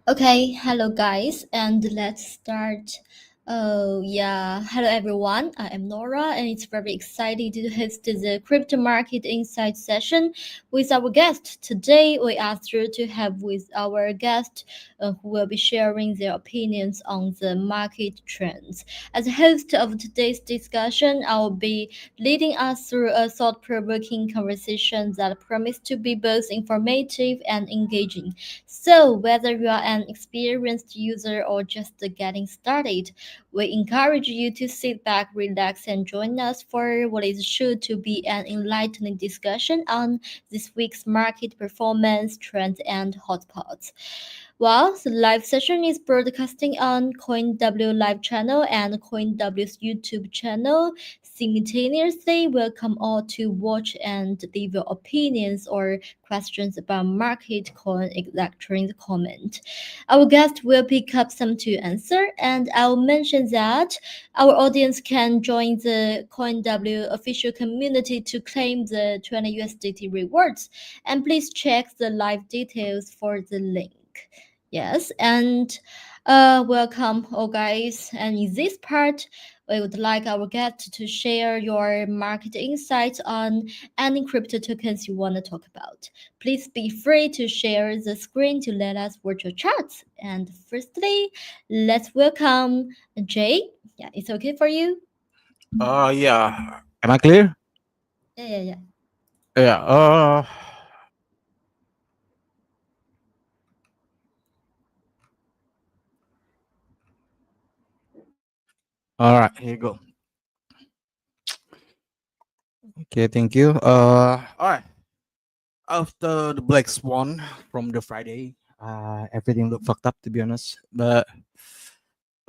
Okay, hello guys, and let's start. Oh yeah, hello everyone. I am Nora, and it's very exciting to host the Crypto Market Insight session with our guest. Today, we are thrilled to have with our guest who will be sharing their opinions on the market trends. As host of today's discussion, I'll be leading us through a thought-provoking conversation that promise to be both informative and engaging. So, whether you are an experienced user or just getting started, we encourage you to sit back, relax, and join us for what is sure to be an enlightening discussion on this week's market performance, trends, and hotspots. Well, the live session is broadcasting on CoinW live channel and CoinW's YouTube channel. Simultaneously, welcome all to watch and leave your opinions or questions about market coin in the comment. Our guest will pick up some to answer, and I'll mention that our audience can join the CoinW official community to claim the 20 USDT rewards. And please check the live details for the link. Yes, and welcome all guys. And in this part, we would like our guest to share your market insights on any crypto tokens you want to talk about. Please be free to share the screen to let us watch your charts. And firstly, let's welcome Jay. Yeah, it's okay for you? Yeah. Am I clear? Yeah. Yeah. All right. Here you go. Okay. Thank you. All right. After the Black Swan from the Friday, everything looked fucked up to be honest. But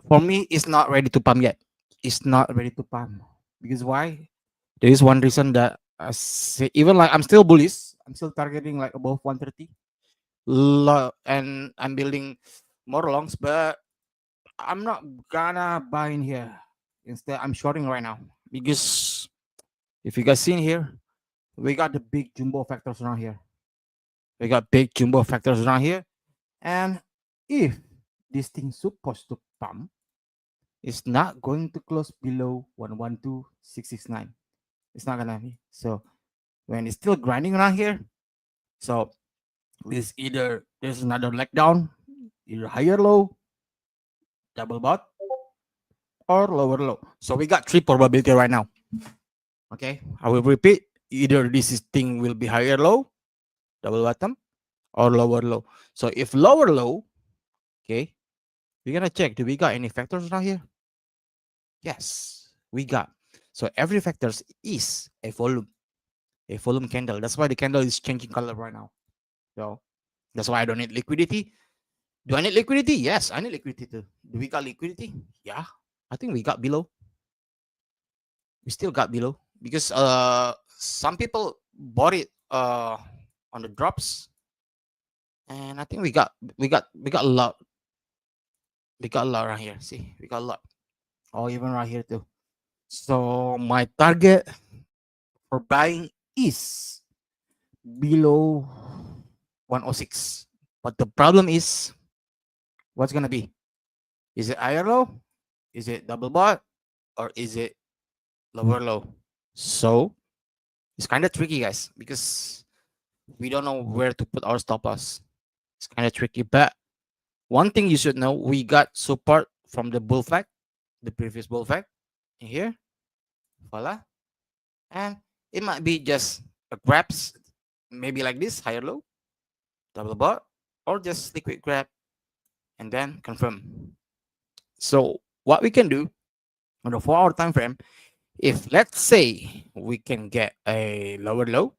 for me, it's not ready to pump yet. It's not ready to pump because why? There is one reason that I say, even like I'm still bullish. I'm still targeting like above 130. And I'm building more longs, but I'm not gonna buy in here. Instead, I'm shorting right now because if you guys seen here, we got the big jumbo factors around here. We got big jumbo factors around here, and if this thing supposed to pump, it's not going to close below 112,669. It's not gonna be. So when it's still grinding around here, so this either there's another leg down, either higher low, double bot, or lower low. So we got three probability right now. Okay, I will repeat. Either thing will be higher low, double bottom, or lower low. So if lower low, okay, we're gonna check. Do we got any factors around here? Yes, we got. So every factors is a volume candle. That's why the candle is changing color right now. So that's why I don't need liquidity. Do I need liquidity? Yes, I need liquidity too. Do we got liquidity? Yeah, I think we got below. We still got below because some people bought it on the drops, and I think we got a lot. We got a lot right here. See, we got a lot. Oh, even right here too. So my target for buying is below 106. But the problem is, what's gonna be? Is it higher low? Is it double bot? Or is it lower low? So it's kind of tricky, guys, because we don't know where to put our stop loss. It's kind of tricky. But one thing you should know, we got support from the bull flag, the previous bull flag in here. Voila. And it might be just a grabs, maybe like this, higher low, double bot, or just liquid grab and then confirm. So what we can do on the 4 hour time frame, if let's say we can get a lower low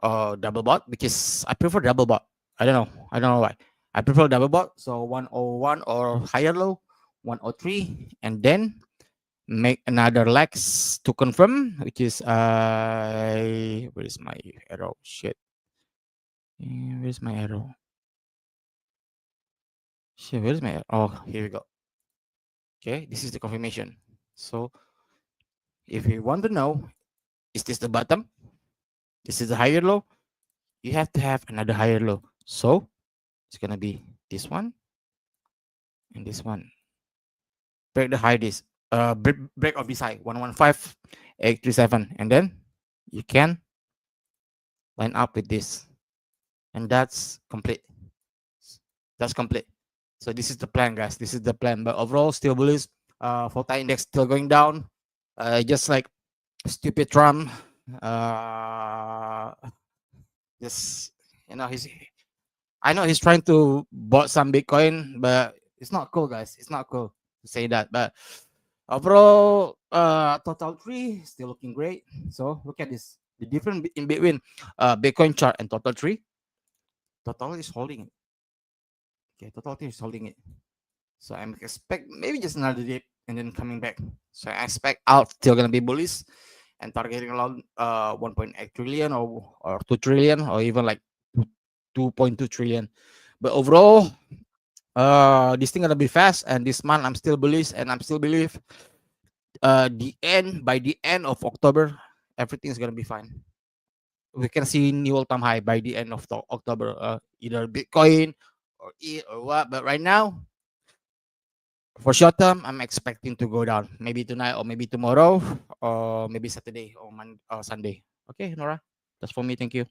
or double bot, because I prefer double bot. I don't know. I don't know why. I prefer double bot. So 101 or higher low, 103, and then make another legs to confirm, which is where is my arrow? Shit. Where's my arrow? Shit, where's my arrow? Oh, here we go. Okay, this is the confirmation. So if you want to know, is this the bottom? This is the higher low. You have to have another higher low. So it's gonna be this one and this one. Break the high this break of this high 115,837, and then you can line up with this, and that's complete. So this is the plan, guys. This is the plan. But overall, still bullish. For Thai index still going down. Just like stupid Trump. Uh, just he's. I know he's trying to bought some Bitcoin, but it's not cool, guys. It's not cool to say that. But overall, total tree still looking great. So look at this. The difference in between Bitcoin chart and total tree. Total is holding it. Okay, total tree is holding it. So I'm expect maybe just another dip and then coming back. So I expect out still gonna be bullish and targeting around 1.8 trillion or 2 trillion or even like 2.2 trillion. But overall, this thing gonna be fast, and this month I'm still bullish and I'm still believe the end by the end of October everything's gonna be fine. We can see new all-time high by the end of the October, either Bitcoin or E or what. But right now, for short term, I'm expecting to go down. Maybe tonight or maybe tomorrow or maybe Saturday or or Sunday. Okay, Nora, that's for me. Thank you.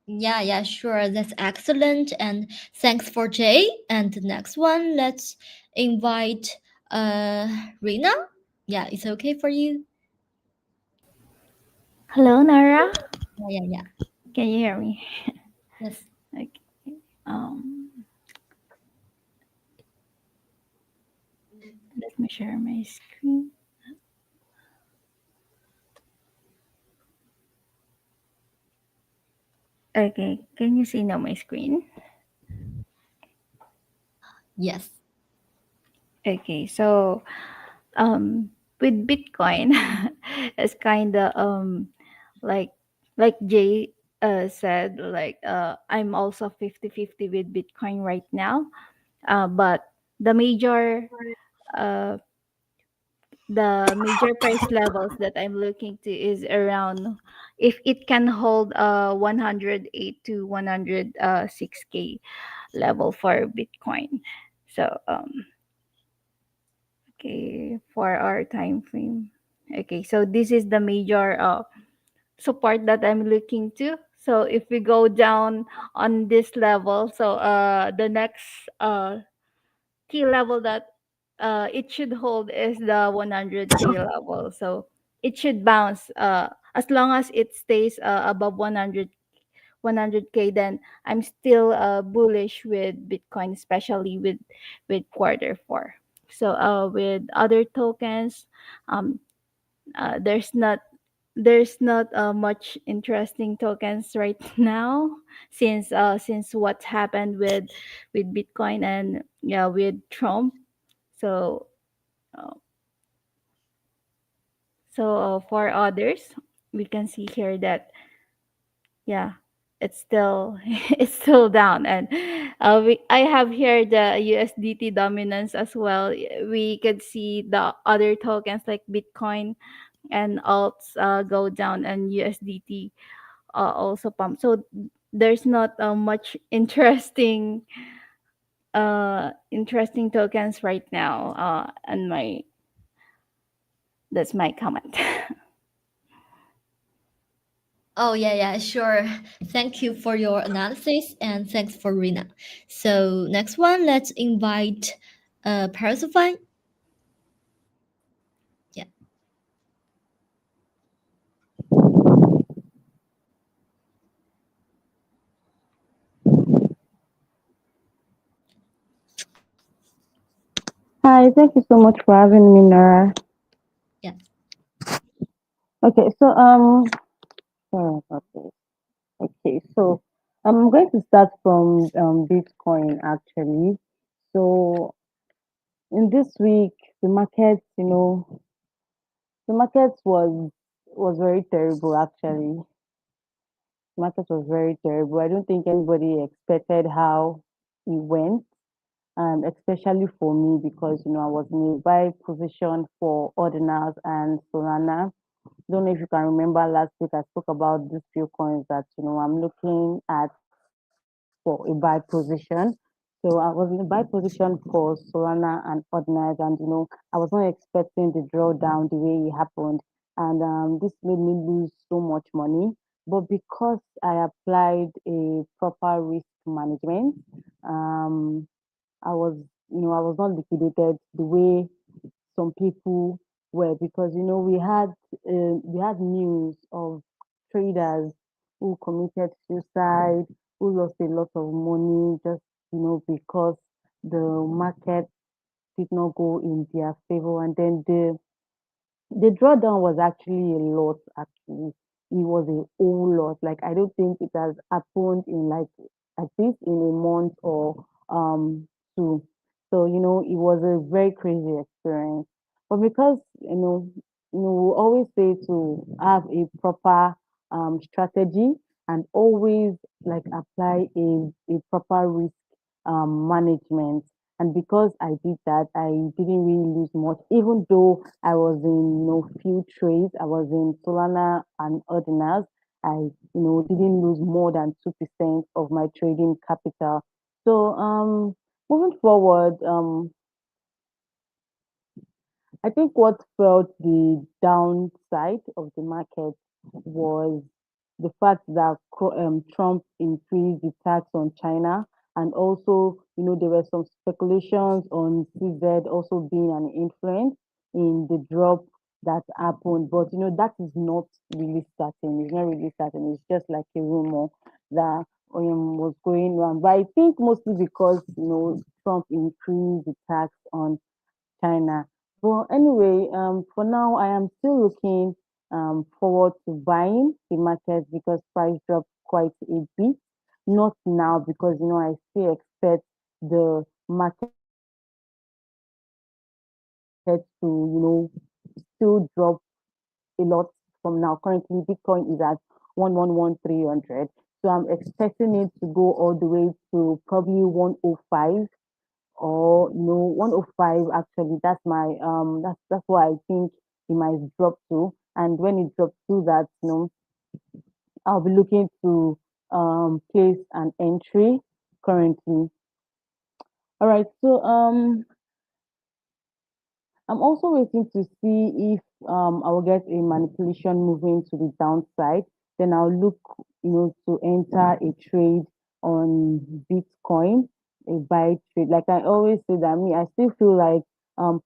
Yeah, yeah, sure. That's excellent. And thanks for Jay. And the next one, let's invite uh Rina. Yeah, it's okay for you. Hello, Nara. Yeah, yeah, yeah. Can you hear me? Yes. Okay. Um, Let me share my screen. Okay. Can you see now my screen? Yes. Okay. So, with Bitcoin, it's kind of like Jay said, like I'm also 50-50 with Bitcoin right now. But the major uh price levels that I'm looking to is around, if it can hold 108 to 106k level for Bitcoin. So okay, for our time frame. Okay, so this is the major support that I'm looking to. So if we go down on this level, so the next key level that it should hold is the 100k level. So it should bounce as long as it stays above 100k. Then I'm still bullish with Bitcoin, especially with quarter four. So with other tokens, um, there's not much interesting tokens right now, since what happened with Bitcoin and yeah, with Trump. So uh, for others, we can see here that yeah, it's still it's still down. And I have here the USDT dominance as well. We could see the other tokens like Bitcoin and alts go down, and USDT also pump. So there's not much interesting tokens right now. And my That's my comment. Oh, yeah, yeah, sure. Thank you for your analysis and thanks for Rina. So next one, let's invite Parasify. Yeah. Hi, thank you so much for having me, Nora. Yeah. Okay, so sorry about this. Okay, so I'm going to start from Bitcoin actually. So in this week, the market, the market was very terrible actually. The market was very terrible. I don't think anybody expected how it went, and especially for me because I was in a buy position for Ordinals and Solana. Don't know if you can remember last week I spoke about these few coins that I'm looking at for a buy position. So I was in the buy position for Solana and Ordinals, and I was not expecting the drawdown the way it happened, and this made me lose so much money. But because I applied a proper risk management, um, I was, I was not liquidated the way some people were, because we had news of traders who committed suicide, who lost a lot of money just because the market did not go in their favor, and then the drawdown was actually a lot. Actually, it was a whole lot. Like, I don't think it has happened in, like, at least in a month or two. So it was a very crazy experience. But because we always say to have a proper strategy, and always like apply a proper risk management. And because I did that, I didn't really lose much, even though I was in, few trades. I was in Solana and Ordinals. I, didn't lose more than 2% of my trading capital. So, moving forward, I think what felt the downside of the market was the fact that Trump increased the tax on China, and also, there were some speculations on CZ also being an influence in the drop that happened. But that is not really certain. It's not really certain. It's just like a rumor that was going on. But I think mostly because Trump increased the tax on China. But anyway, for now, I am still looking forward to buying the market because price dropped quite a bit. Not now, because I still expect the market to still drop a lot from now. Currently, Bitcoin is at 111,300, so I'm expecting it to go all the way to probably 105, or 105. Actually, that's my that's what I think it might drop to. And when it drops to that, I'll be looking to place an entry currently. All right, so I'm also waiting to see if I will get a manipulation moving to the downside. Then I'll look, to enter a trade on Bitcoin, a buy trade. Like I always say, that me, I still feel like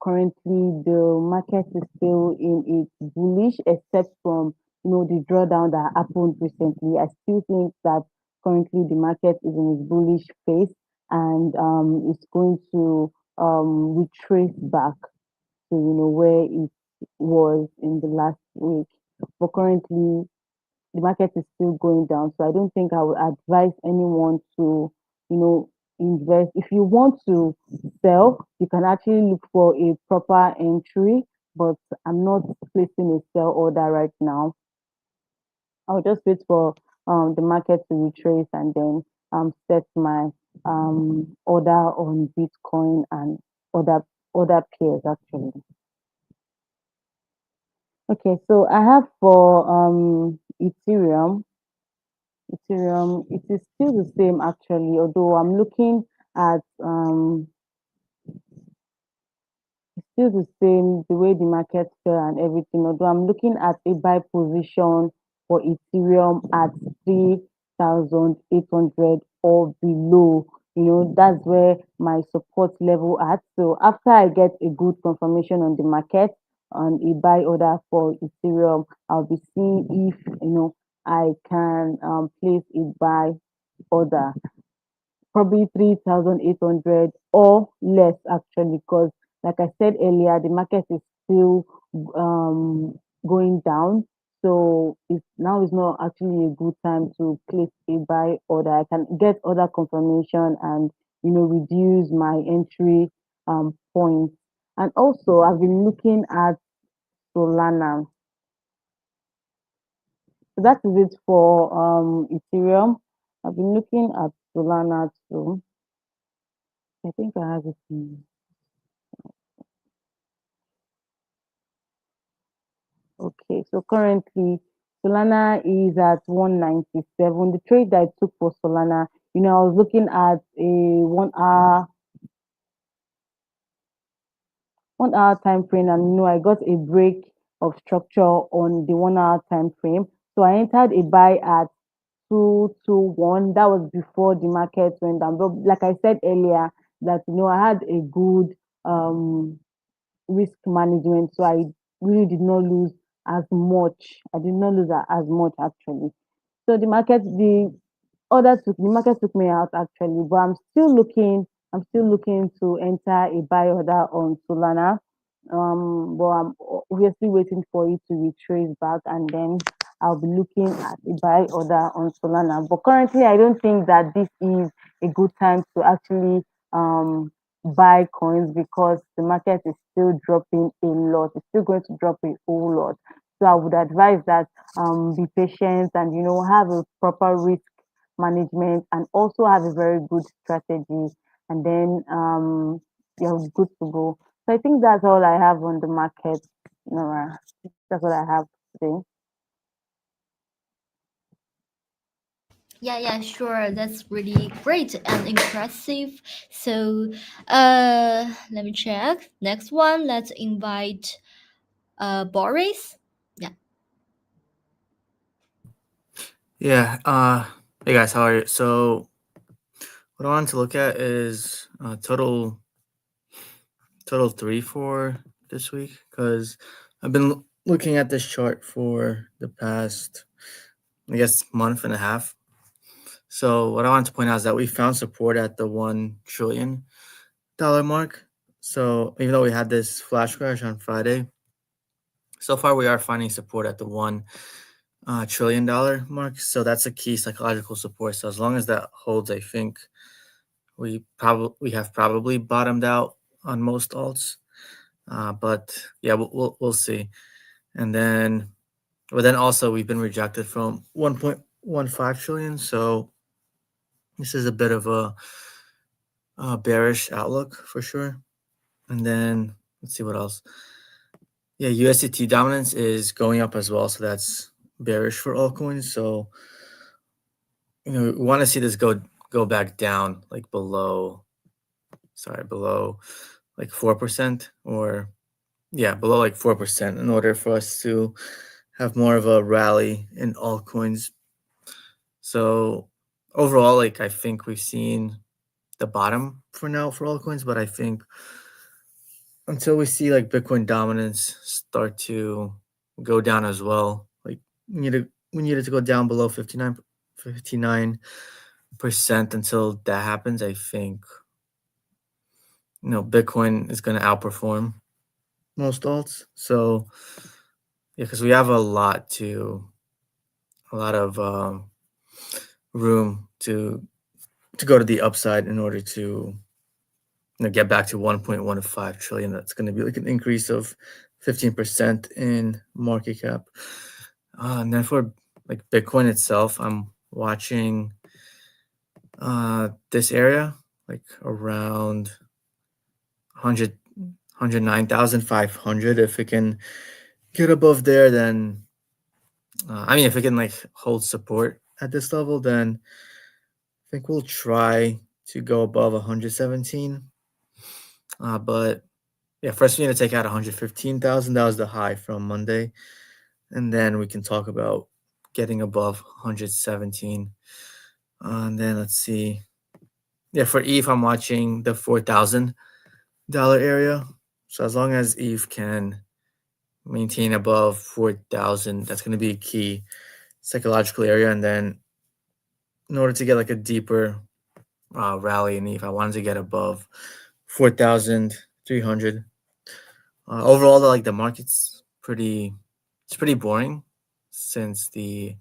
currently the market is still in its bullish, except from the drawdown that happened recently. I still think that currently the market is in its bullish phase, and it's going to retrace back to where it was in the last week. But currently the market is still going down. So I don't think I would advise anyone to, invest. If you want to sell, you can actually look for a proper entry, but I'm not placing a sell order right now. I'll just wait for the market to retrace, and then set my order on Bitcoin and other pairs actually. Okay, so I have for Ethereum, it is still the same actually, although I'm looking at still the same, the way the market fell and everything, although I'm looking at a buy position for Ethereum at 3,800 or below. That's where my support level at. So after I get a good confirmation on the market on a buy order for Ethereum, I'll be seeing if I can place a buy order, probably 3,800 or less actually, because like I said earlier, the market is still going down. So it's now is not actually a good time to place a buy order. I can get other confirmation and reduce my entry points. And also I've been looking at Solana. So that is it for Ethereum. I've been looking at Solana too. I think I have it. Okay, so currently Solana is at 197. The trade that I took for Solana, I was looking at a 1 hour time frame, and I got a break of structure on the 1 hour time frame. So I entered a buy at 221. That was before the market went down. But like I said earlier, that I had a good um risk management, so I really did not lose as much. I did not lose as much actually. So the market took me out actually, but I'm still looking to enter a buy order on Solana. But I'm obviously waiting for it to retrace back, and then I'll be looking at a buy order on Solana. But currently I don't think that this is a good time to actually buy coins, because the market is still dropping a lot. It's still going to drop a whole lot. So I would advise that be patient, and have a proper risk management, and also have a very good strategy, and then you're good to go. So I think that's all I have on the market, Nora. That's what I have today. Yeah, yeah, sure. That's really great and impressive. So, let me check. Next one, let's invite Boris. Yeah. Yeah. Hey guys, how are you? So what I wanted to look at is total three for this week because I've been looking at this chart for the past, I guess, month and a half. So what I wanted to point out is that we found support at the $1 trillion mark. So even though we had this flash crash on Friday, so far we are finding support at the $1 trillion mark. So that's a key psychological support. So as long as that holds, I think we have probably bottomed out on most alts. But yeah, we'll see. And then, but then also we've been rejected from 1.15 trillion. So this is a bit of a bearish outlook for sure. And then let's see what else. Yeah, USDT dominance is going up as well, so that's bearish for altcoins. So we want to see this go back down, like below like 4%, or yeah, below like 4% in order for us to have more of a rally in altcoins. So overall, like I think we've seen the bottom for now for altcoins, but I think until we see like Bitcoin dominance start to go down as well, like we need it to go down below 59% until that happens. I think Bitcoin is going to outperform most alts. So yeah, because we have a lot of room to go to the upside in order to get back to 1.15 trillion. That's going to be like an increase of 15% in market cap. And then for like Bitcoin itself, I'm watching this area, like around 100 109,500. If it can get above there, then I mean, if it can like hold support at this level, then I think we'll try to go above 117. But yeah, first we need to take out 115,000. That was the high from Monday, and then we can talk about getting above 117. And then let's see. Yeah, for ETH, I'm watching the $4,000 area. So as long as ETH can maintain above 4,000, that's going to be a key psychological area. And then in order to get like a deeper rally in ETH, I wanted to get above 4,300. Overall, like the market's pretty boring since the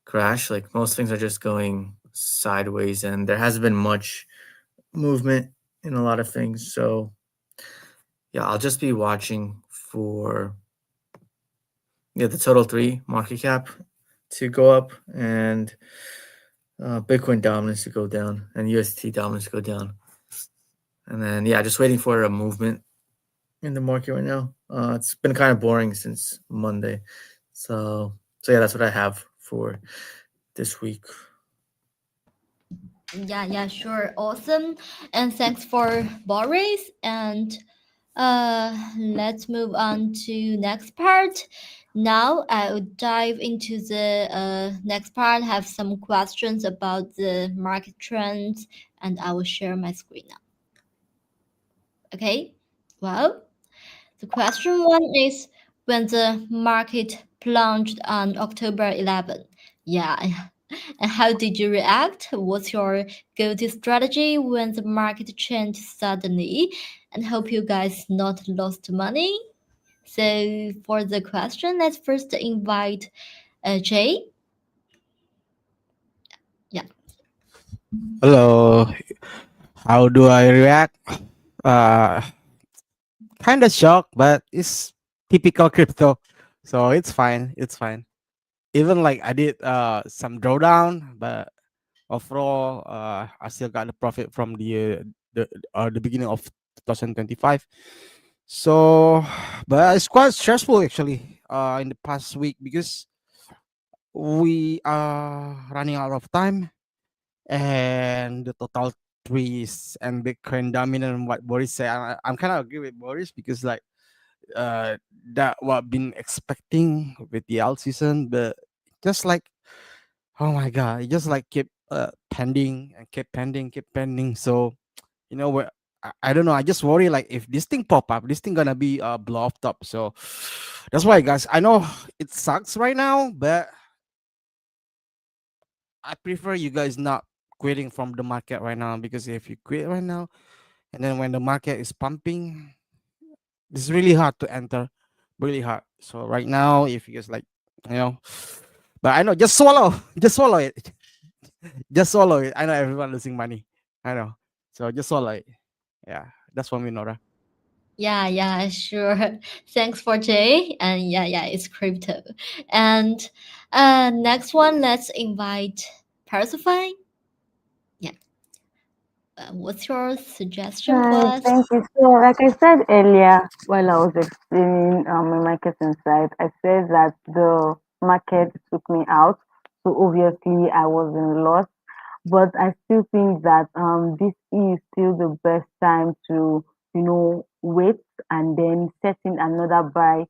crash. Like most things are just going sideways, and there hasn't been much movement in a lot of things. So yeah, I'll just be watching for the total three market cap to go up, and Bitcoin dominance to go down, and UST dominance to go down. And then yeah, just waiting for a movement in the market right now. It's been kind of boring since Monday. So yeah, that's what I have for this week. Yeah, sure. Awesome. And thanks for Boris. And let's move on to next part. Now I will dive into the next part, have some questions about the market trends, and I will share my screen now. Okay? Well, the question one is when the market plunged on October 11th. Yeah, and how did you react? What's your go-to strategy when the market changed suddenly? And hope you guys not lost money. So for the question, let's first invite Jay. Yeah. Hello. How do I react? Uh, kind of shocked, but it's typical crypto, so it's fine. It's fine. Even like I did some drawdown, but overall, I still got the profit from the beginning of 2025. So, but it's quite stressful actually. In the past week because we are running out of time, and the total trees and Bitcoin dominant. What Boris said, I'm kind of agree with Boris because like that what been expecting with the alt season, but just like oh my god, it just like keep pending and keep pending, keep pending. So where I don't know. I just worry like if this thing pop up, this thing gonna be blow off top. So that's why, guys. I know it sucks right now, but I prefer you guys not quitting from the market right now because if you quit right now and then when the market is pumping, it's really hard to enter, really hard. So right now, if you guys like, you know, but I know just swallow, just swallow it, just swallow it. I know everyone losing money. I know, so just swallow it. Yeah, that's for me, Nora. Yeah, sure. Thanks for Jay. And yeah, it's crypto. And next one, let's invite Persify. Yeah. What's your suggestion for Hi, us? thank you. So, like I said earlier, while I was explaining my market insight, I said that the market took me out. So obviously, I was in loss, but I still think that this is still the best time to wait and then setting another buy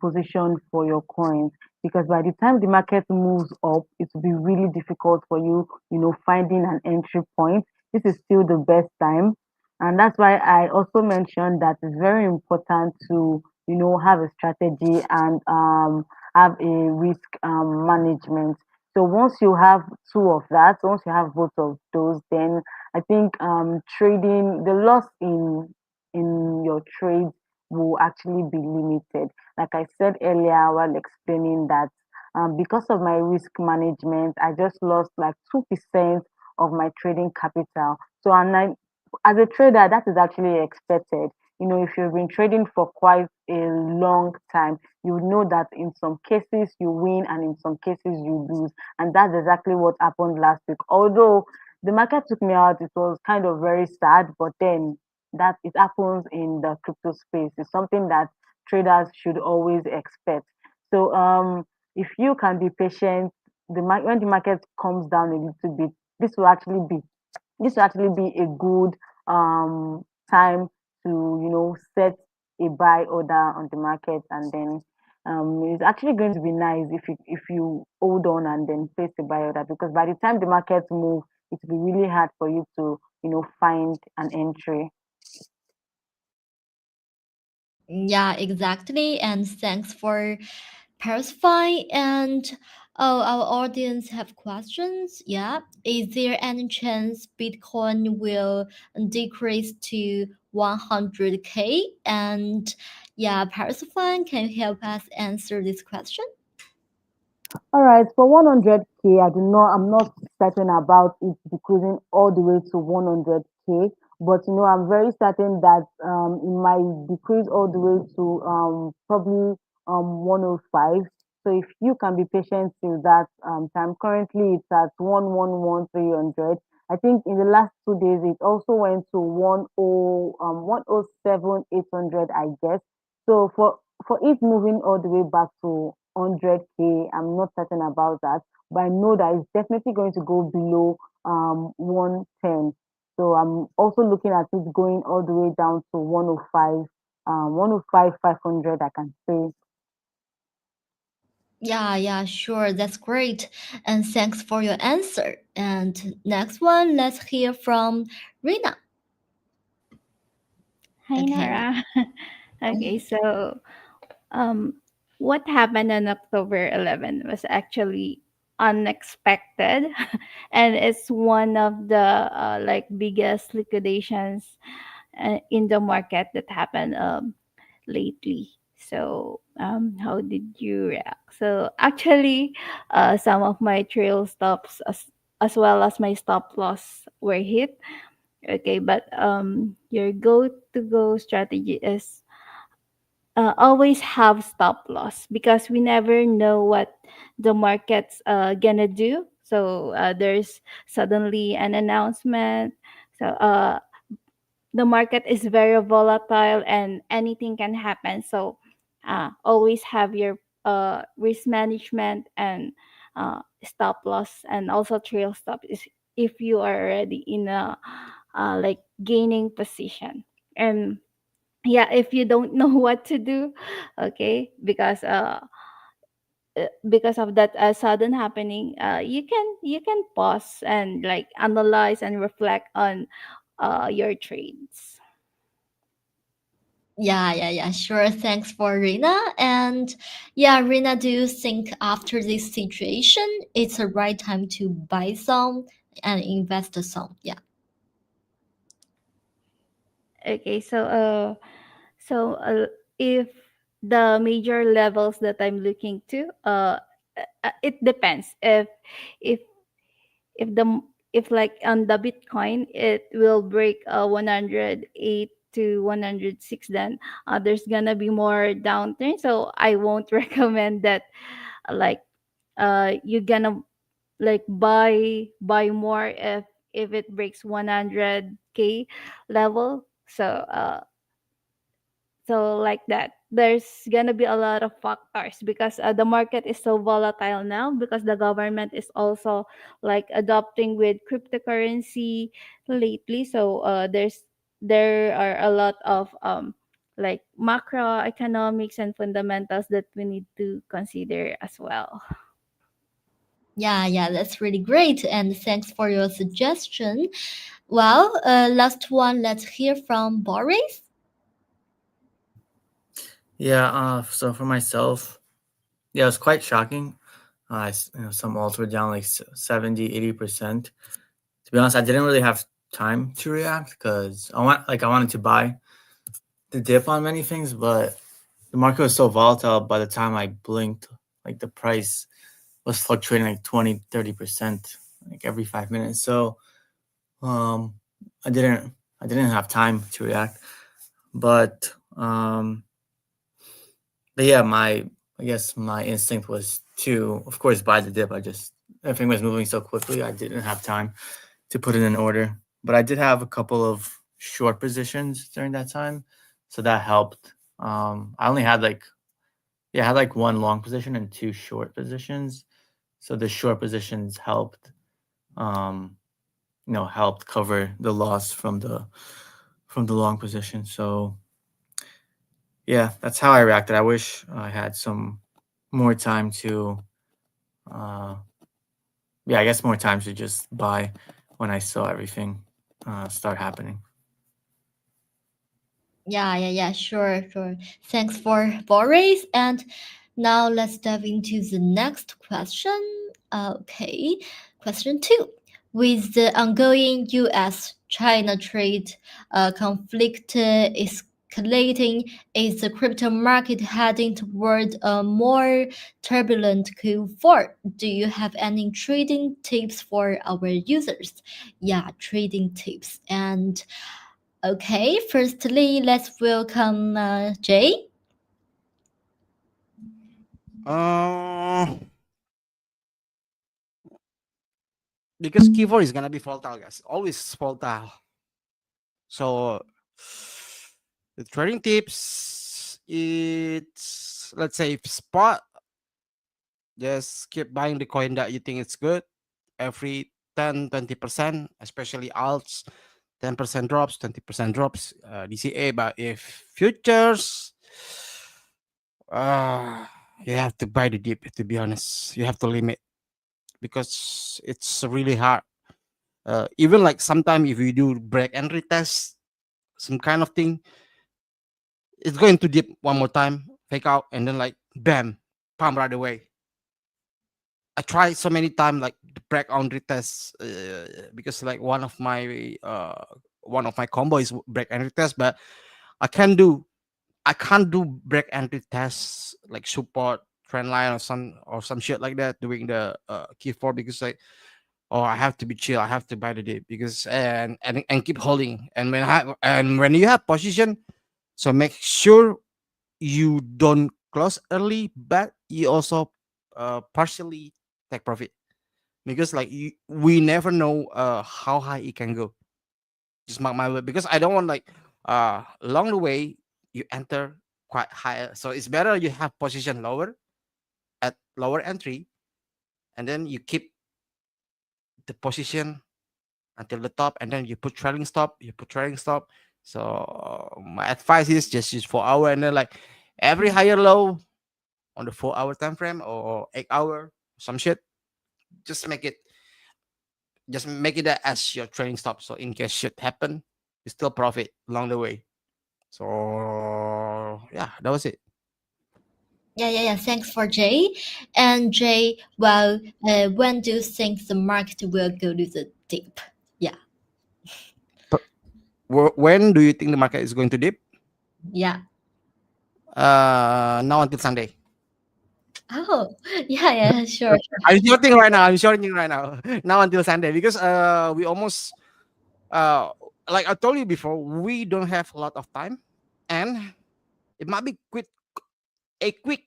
position for your coins, because by the time the market moves up, it will be really difficult for you, finding an entry point. This is still the best time, and that's why I also mentioned that it's very important to have a strategy and have a risk management. So once you have two of that, once you have both of those, then I think trading, the loss in your trades will actually be limited. Like I said earlier while explaining that, because of my risk management, I just lost like 2% of my trading capital. So, and I, as a trader, that is actually expected. If you've been trading for quite a long time, you would know that in some cases you win and in some cases you lose. And that's exactly what happened last week. Although the market took me out, it was kind of very sad, but then that it happens in the crypto space. It's something that traders should always expect. So if you can be patient, when the market comes down a little bit, this will actually be this will actually be a good time to set a buy order on the market, and then it's actually going to be nice if you hold on and then place a buy order, because by the time the market move, it will be really hard for you to find an entry. Yeah, exactly. And thanks for Persify. And oh, our audience have questions. Yeah. Is there any chance Bitcoin will decrease to 100K? And yeah, Persify, can you help us answer this question? All right, for 100K, I'm not certain about it decreasing all the way to 100K, but I'm very certain that it might decrease all the way to probably 105. So if you can be patient till that time, currently it's at 111,300. I think in the last 2 days it also went to 107,800, I guess. So for it moving all the way back to 100K, I'm not certain about that, but I know that it's definitely going to go below 110. So I'm also looking at it going all the way down to 105, 105 500, I can say. Yeah, yeah, sure. That's great. And thanks for your answer. And next one, let's hear from Rina. Hi, Okay. Nora. Okay, so um, what happened on October 11 was actually unexpected, and it's one of the like biggest liquidations in the market that happened lately. So, how did you react? So, actually, some of my trail stops as well as my stop loss were hit. Okay, but your go to go strategy is always have stop loss because we never know what the market's gonna do. So there's suddenly an announcement. So the market is very volatile and anything can happen. So always have your risk management and stop loss and also trail stop is if you are already in a like gaining position. And yeah, if you don't know what to do, okay, because of that sudden happening, you can pause and like analyze and reflect on your trades. Yeah, yeah, yeah, sure. Thanks for Rina. And yeah, Rina, do you think after this situation, it's the right time to buy some and invest some? Yeah. Okay, so if the major levels that I'm looking to, it depends if if the if like on the Bitcoin it will break 108 to 106, then there's gonna be more downturn, so I won't recommend that. Like you're gonna like buy more if it breaks 100K level. So like that, there's gonna be a lot of factors because the market is so volatile now because the government is also like adopting with cryptocurrency lately. So there are a lot of like macroeconomics and fundamentals that we need to consider as well. Yeah, yeah, that's really great. And thanks for your suggestion. Well, last one, let's hear from Boris. Yeah. So for myself, yeah, it was quite shocking. Some alts were down like 70, 80%. To be honest, I didn't really have time to react because I wanted to buy the dip on many things, but the market was so volatile. By the time I blinked, like the price was fluctuating like 20, 30%, like every 5 minutes. So um, I didn't I didn't have time to react. But but yeah, my I guess my instinct was to, of course, buy the dip. I just everything was moving so quickly, I didn't have time to put it in order. But I did have a couple of short positions during that time, so that helped. I only had like I had like one long position and two short positions. So the short positions helped, um, helped cover the loss from the long position. So yeah, that's how I reacted. I wish I had some more time to, uh, yeah, I guess more time to just buy when I saw everything start happening. Yeah, yeah, yeah, sure, sure. Thanks for Boris. And now let's dive into the next question. Okay, question two. With the ongoing US China trade conflict escalating, is the crypto market heading toward a more turbulent Q4? Do you have any trading tips for our users? Yeah, trading tips. And okay, firstly, let's welcome Jay. Uh, because Q4 is gonna be volatile, guys. Always volatile. So the trading tips, it's let's say if spot, just keep buying the coin that you think it's good every 10-20%, especially alts, 10% drops, 20% drops, DCA. But if futures, uh, you have to buy the dip, to be honest. You have to limit because it's really hard. Even like sometime if you do break and retest, some kind of thing, it's going to dip one more time, fake out, and then like bam, pump right away. I tried so many times like the break on retest because like one of my combo is break and retest, but I can't do I can't do break and retest like support trend line or some shit like that doing the key four because like oh I have to be chill, I have to buy the dip because and keep holding, and when you have position, so make sure you don't close early, but you also partially take profit because like we never know how high it can go. Just mark my word because I don't want like along the way you enter quite higher, so it's better you have position lower at lower entry, and then you keep the position until the top, and then you put trailing stop. So my advice is just use 4 hour, and then like every higher low on the 4 hour time frame or 8 hour, some shit. Just make it, just make it as your trading stop. So in case shit happen, you still profit along the way. So yeah, that was it. Yeah. Thanks for Jay. And Jay, well, when do you think the market will go to the dip? Yeah, But when do you think the market is going to dip? yeah. Now until Sunday. Oh, yeah, sure. I'm shorting right now. I'm shorting right now. Now until Sunday because we almost uh like I told you before, we don't have a lot of time, and it might be quick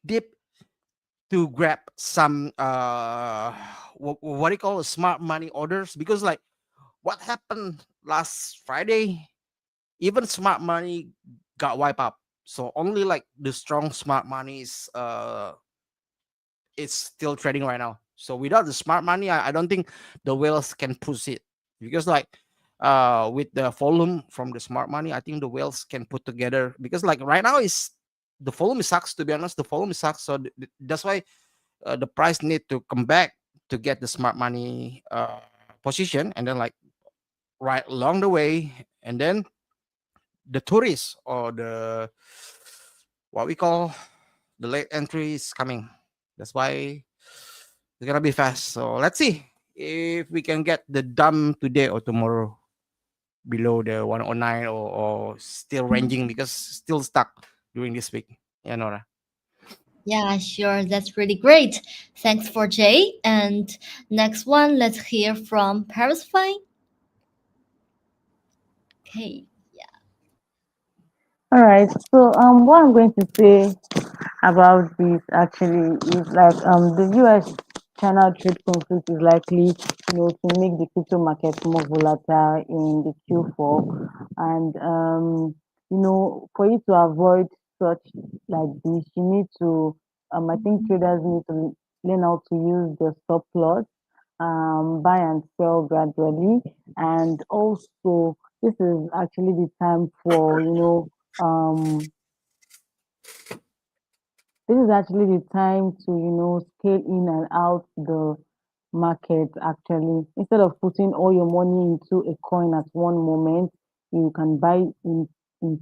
dip to grab some what do you call smart money orders, because like what happened last Friday, even smart money got wiped up. So only like the strong smart money is it's still trading right now. So without the smart money, I don't think the whales can push it because like with the volume from the smart money, I think the whales can put together because like right now is the volume sucks, to be honest. The volume sucks, so that's why the price need to come back to get the smart money position, and then like right along the way, and then the tourists or the what we call the late entry is coming. That's why it's gonna be fast. So let's see if we can get the dump today or tomorrow below the 109, or still ranging because still stuck during this week. Yeah, Nora. Yeah, sure. That's really great. Thanks for Jay. And next one, let's hear from Paris Fine. Okay. All right. So what I'm going to say about this actually is like the US China trade conflict is likely, to make the crypto market more volatile in the Q4. And for you to avoid such like this, you need to I think traders need to learn how to use the stop loss, buy and sell gradually. And also this is actually the time for, this is actually the time to, scale in and out the market actually. Instead of putting all your money into a coin at one moment, you can buy in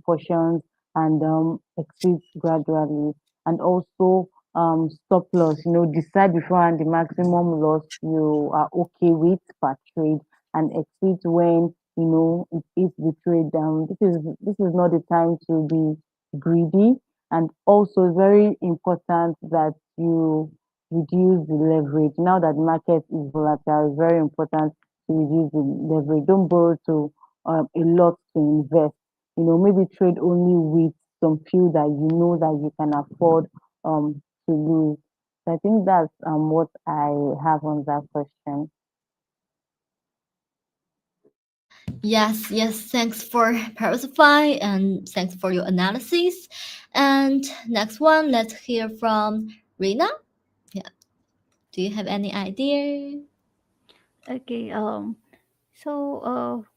portions and exit gradually. And also stop loss, decide beforehand the maximum loss you are okay with per trade and exit when it is the trade down. This is not the time to be greedy, and also very important that you reduce the leverage. Now that the market is volatile, it's very important to reduce the leverage. Don't borrow to a lot to invest. Maybe trade only with some few that you know that you can afford to lose. So I think that's what I have on that question. Yes. Thanks for Parasify and thanks for your analysis. And next one, let's hear from Rina. Yeah. Do you have any idea? Okay.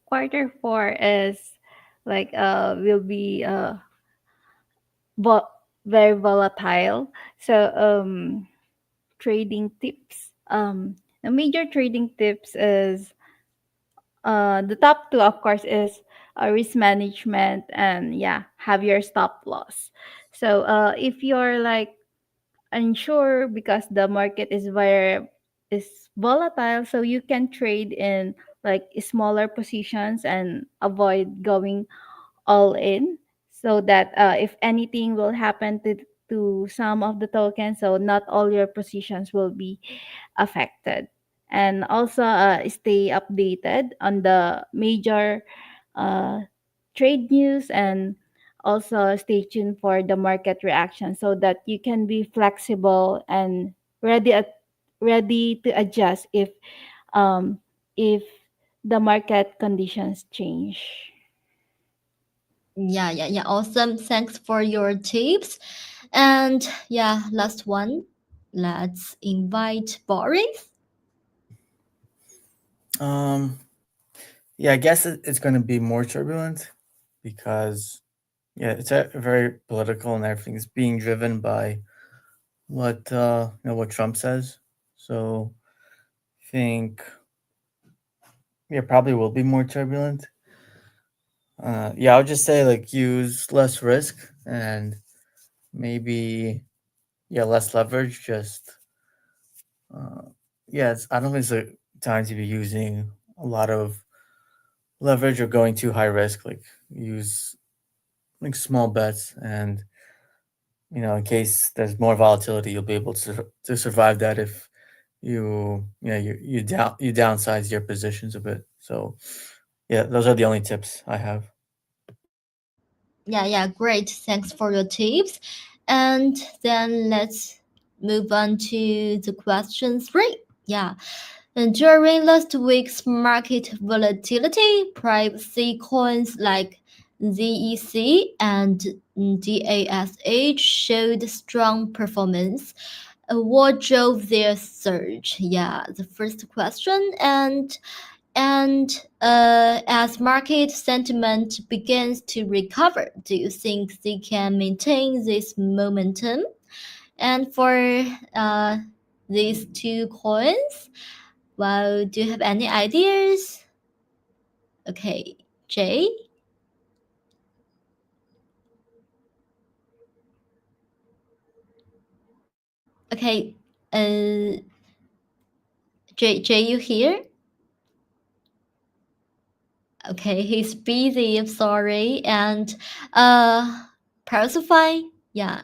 Quarter four is like will be vo- very volatile. So trading tips. The major trading tips is the top two, of course, is risk management and yeah, have your stop loss. So if you're like unsure because the market is volatile, so you can trade in like smaller positions and avoid going all in, so that if anything will happen to some of the tokens, so not all your positions will be affected. And also stay updated on the major uh, trade news, and also stay tuned for the market reaction so that you can be flexible and ready to adjust um, if the market conditions change. Yeah, yeah, yeah. Awesome. Thanks for your tips. And yeah, last one. Let's invite Boris. Um, yeah, I guess it's going to be more turbulent because yeah, it's very political and everything's being driven by what what Trump says. So I think yeah, probably will be more turbulent. Yeah, I would just say like use less risk and maybe yeah less leverage. Just uh, yeah, I don't think it's a time to be using a lot of leverage or going too high risk. Like use like small bets, and in case there's more volatility, you'll be able to survive that if you downsize your positions a bit. So yeah, those are the only tips I have. Yeah, yeah, great. Thanks for your tips. And then let's move on to the question three. Yeah. And during last week's market volatility, privacy coins like ZEC and DASH showed strong performance. What drove their surge? Yeah, the first question. And as market sentiment begins to recover, do you think they can maintain this momentum? And for uh, these two coins, well, do you have any ideas? Okay, Jay. Okay, uh, Jay, you here? Okay, he's busy. I'm sorry. And Pacify. Yeah,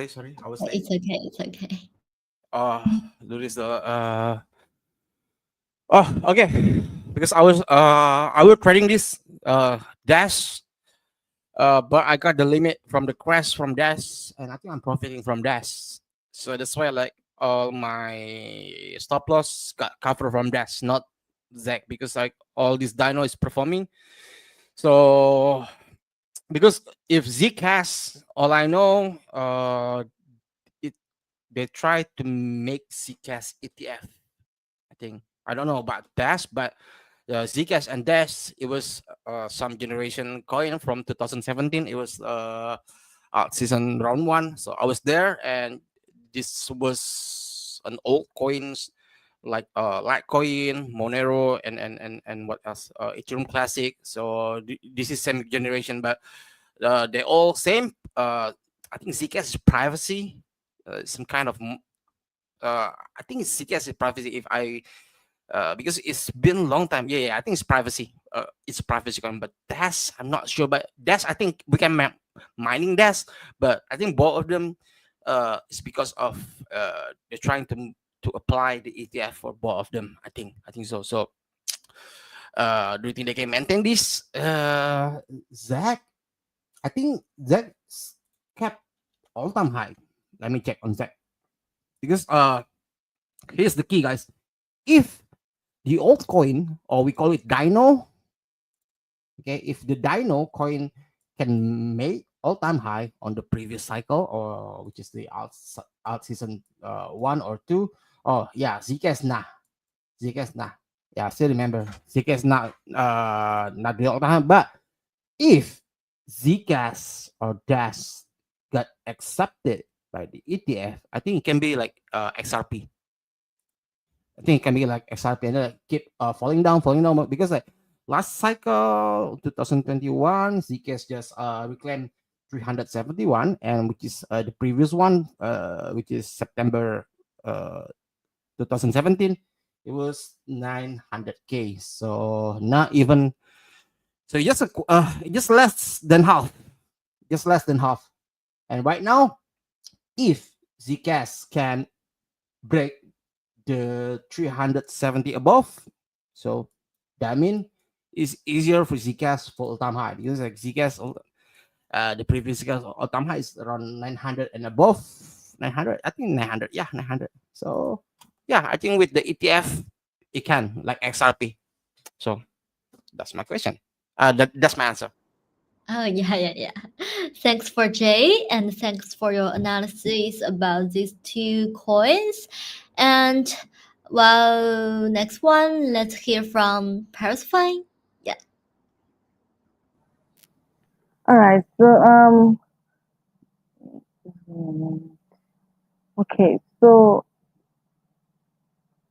Sorry. I was late. it's okay. It's okay. Uh, there is the Oh, okay. Because I was trading this dash, but I got the limit from the crash from dash, and I think I'm profiting from dash. So that's why like all my stop loss got covered from dash, not Zack, because like all this dino is performing. So because if Zcash, all I know, it they try to make Zcash ETF. I think I don't know about Dash, but Zcash and Dash, it was some generation coin from 2017. It was out season round one, so I was there, and this was an old coins like Litecoin, Monero, and what else? Ethereum Classic. So this is same generation, but they all same. I think Zcash is privacy, some kind of. I think it's Zcash is privacy. If I because it's been a long time. Yeah, yeah, I think it's privacy. It's privacy coin, but Dash, I'm not sure. But Dash, I think we can mining Dash, but I think both of them, it's because of they're trying to apply the ETF for both of them. I think so. So, do you think they can maintain this? Zach, I think Zach kept all time high. Let me check on Zach because here's the key, guys. If the altcoin, or we call it Dino, okay, if the Dino coin can make all-time high on the previous cycle, or which is the out season one or two, oh yeah, Zcash nah. Zcash, nah, yeah, I still remember Zcash not the all time, but if Zcash or Dash got accepted by the ETF, I think it can be like XRP. I think it can be like XRP and then like keep falling down because like last cycle 2021, Zcash just reclaimed 371, and which is the previous one, which is September uh 2017, it was 900K. So not even, so just less than half, just less than half. And right now, if Zcash can break the 370 above, so that mean it's easier for Zcash for all-time high because like Zcash, the previous Zcash all-time high is around 900 and above. 900, I think 900, yeah, 900. So yeah, I think with the ETF, it can like XRP. So that's my question. That's my answer. Oh, yeah, yeah, yeah. Thanks for Jay, and thanks for your analysis about these two coins. And well, next one, let's hear from Persifying. Yeah, All right. So hmm, okay. So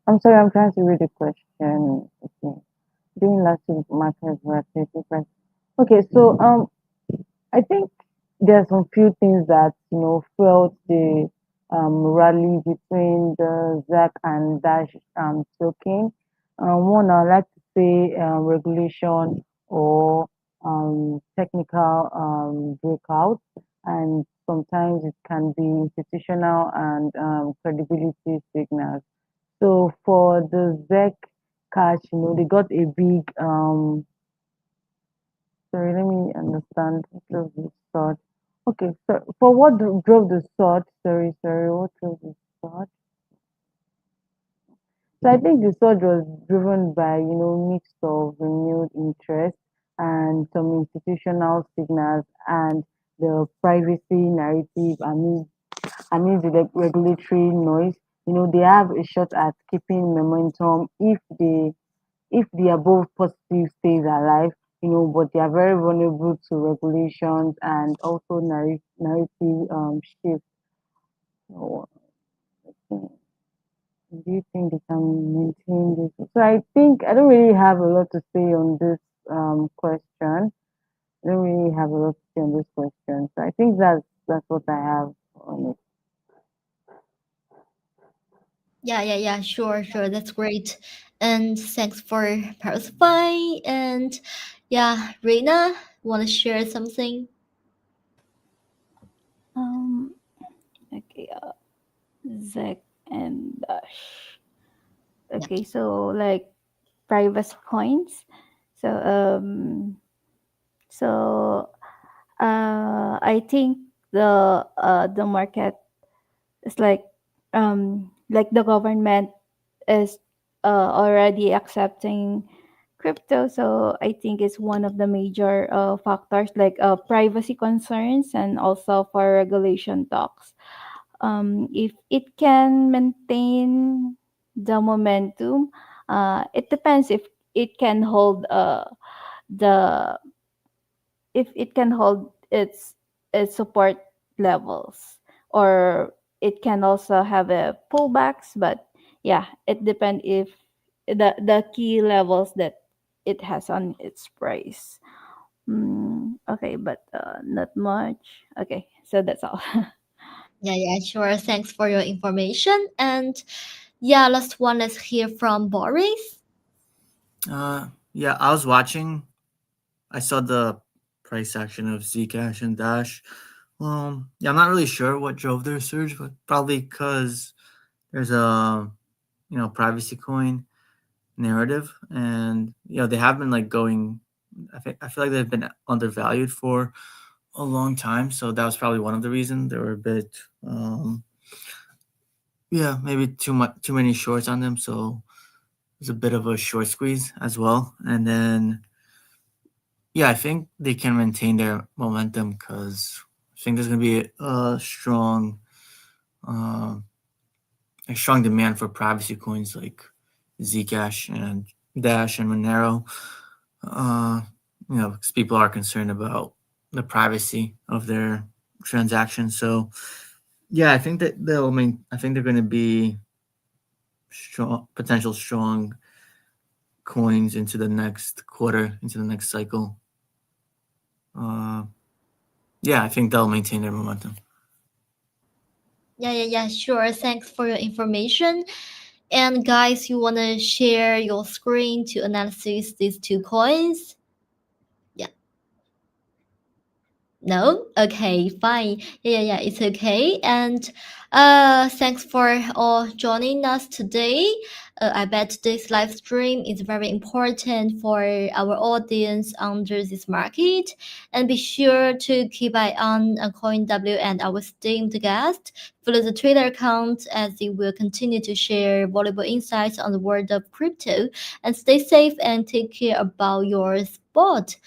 I'm sorry. I'm trying to read the question. Okay. During last week market volatility price. Okay. So I think there's some few things that fueled the rally between the ZAC and Dash token. One, I'd like to say regulation or technical breakout, and sometimes it can be institutional and credibility signals. So for the ZEC cash, they got a big sorry, let me understand what drove the sword. Okay, so for what drove the sword? Sorry, what drove the sword? So I think the sword was driven by, mix of renewed interest and some institutional signals and the privacy narrative amid the regulatory noise. They have a shot at keeping momentum if the above positive stays alive, but they are very vulnerable to regulations and also narrative shift. So, do you think they can maintain this? So I think I don't really have a lot to say on this question. I don't really have a lot to say on this question. So I think that's what I have on it. yeah, yeah, yeah. Sure, sure. That's great. And thanks for Persifying. And yeah, Reina, want to share something? Um, okay, Zek and Dash. Yeah. Okay, so like privacy coins. So so I think the market is like the government is already accepting crypto, so I think it's one of the major factors, like privacy concerns and also for regulation talks. If it can maintain the momentum, it depends if it can hold the if it can hold its support levels, or it can also have a pullbacks, but yeah, it depends if the key levels that it has on its price. Okay, but not much. Okay, so that's all. Yeah, yeah, sure. Thanks for your information. And yeah, last one, let's hear from Boris. Yeah, I was watching. I saw the price action of Zcash and Dash. Yeah, I'm not really sure what drove their surge, but probably because there's a privacy coin narrative, and they have been like going. I feel like they've been undervalued for a long time, so that was probably one of the reasons they were a bit. Yeah, maybe too many shorts on them, so there's a bit of a short squeeze as well, and then yeah, I think they can maintain their momentum because I think there's gonna be uh, a strong demand for privacy coins like Zcash and Dash and Monero. Uh, because people are concerned about the privacy of their transactions. So yeah, I think that they'll mean. I think they're going to be strong, potential strong coins into the next quarter, into the next cycle. Uh, yeah, I think they'll maintain their momentum. Yeah, sure. Thanks for your information. And guys, you wanna share your screen to analyze these two coins? Yeah. No? Okay, fine. Yeah, it's okay. And thanks for all joining us today. I bet this live stream is very important for our audience under this market. And be sure to keep eye on CoinW and our esteemed guest. Follow the Twitter account as they will continue to share valuable insights on the world of crypto. And stay safe and take care about your spot.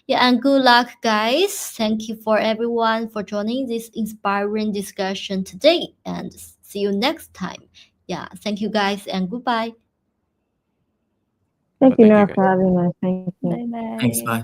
Yeah, and good luck, guys. Thank you for everyone for joining this inspiring discussion today, and see you next time. Yeah, thank you, guys, and goodbye. Thank you, Thank you, Nora, guys. for having us. Thank you. Bye Thanks. bye. Bye.